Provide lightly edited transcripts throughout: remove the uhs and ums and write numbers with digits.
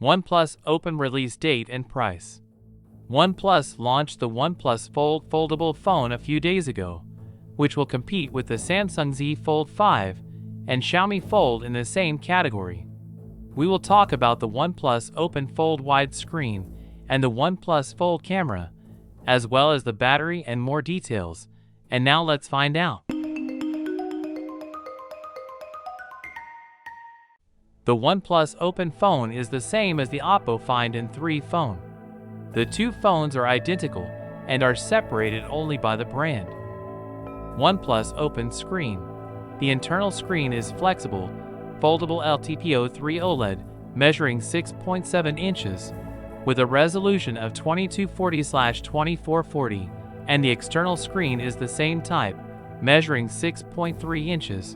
OnePlus Open release date and price. OnePlus launched the OnePlus Fold foldable phone a few days ago, which will compete with the Samsung Z Fold 5 and Xiaomi Fold in the same category. We will talk about the OnePlus Open Fold widescreen and the OnePlus Fold camera, as well as the battery and more details. And now let's find out. The OnePlus Open phone is the same as the Oppo Find N3 phone. The two phones are identical and are separated only by the brand. OnePlus Open Screen. The internal screen is flexible, foldable LTPO3 OLED measuring 6.7 inches with a resolution of 2240x2440, and the external screen is the same type, measuring 6.3 inches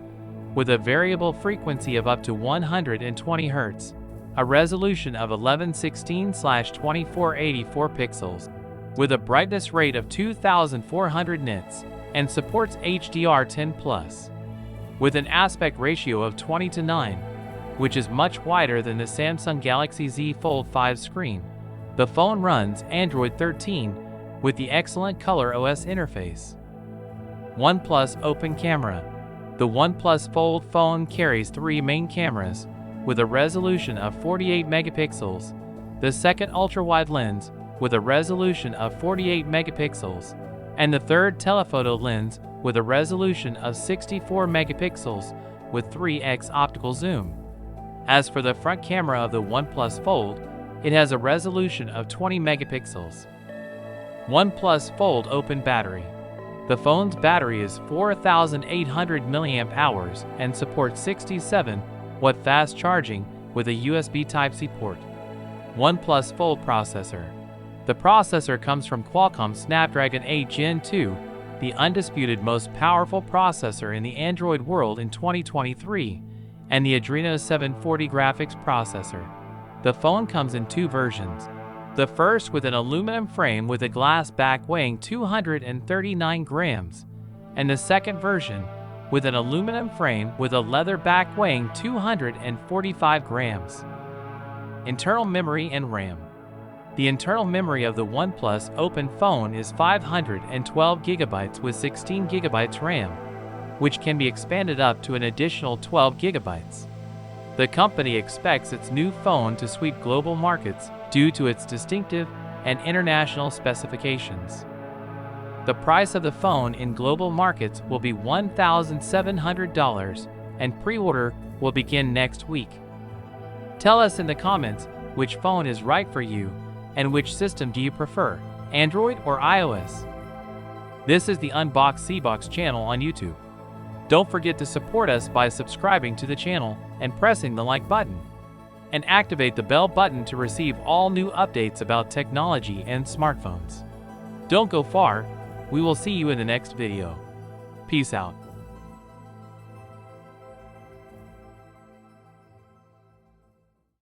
with a variable frequency of up to 120 Hz, a resolution of 1116x2484 pixels, with a brightness rate of 2400 nits, and supports HDR10+, with an aspect ratio of 20:9, which is much wider than the Samsung Galaxy Z Fold 5 screen. The phone runs Android 13 with the excellent ColorOS interface. OnePlus Open Camera. The OnePlus Fold phone carries three main cameras with a resolution of 48 megapixels, the second ultra-wide lens with a resolution of 48 megapixels, and the third telephoto lens with a resolution of 64 megapixels with 3x optical zoom. As for the front camera of the OnePlus Fold, it has a resolution of 20 megapixels. OnePlus Fold Open Battery. The phone's battery is 4,800 mAh and supports 67-watt fast charging with a USB Type-C port. OnePlus Fold Processor. The processor comes from Qualcomm Snapdragon 8 Gen 2, the undisputed most powerful processor in the Android world in 2023, and the Adreno 740 graphics processor. The phone comes in two versions. The first with an aluminum frame with a glass back weighing 239 grams, and the second version with an aluminum frame with a leather back weighing 245 grams. Internal memory and RAM. The internal memory of the OnePlus Open phone is 512 GB with 16 GB RAM, which can be expanded up to an additional 12 GB. The company expects its new phone to sweep global markets due to its distinctive and international specifications. The price of the phone in global markets will be $1,700, and pre-order will begin next week. Tell us in the comments which phone is right for you and which system do you prefer, Android or iOS. This is the Unbox Sebox channel on YouTube. Don't forget to support us by subscribing to the channel and pressing the like button, and activate the bell button to receive all new updates about technology and smartphones. Don't go far, we will see you in the next video. Peace out.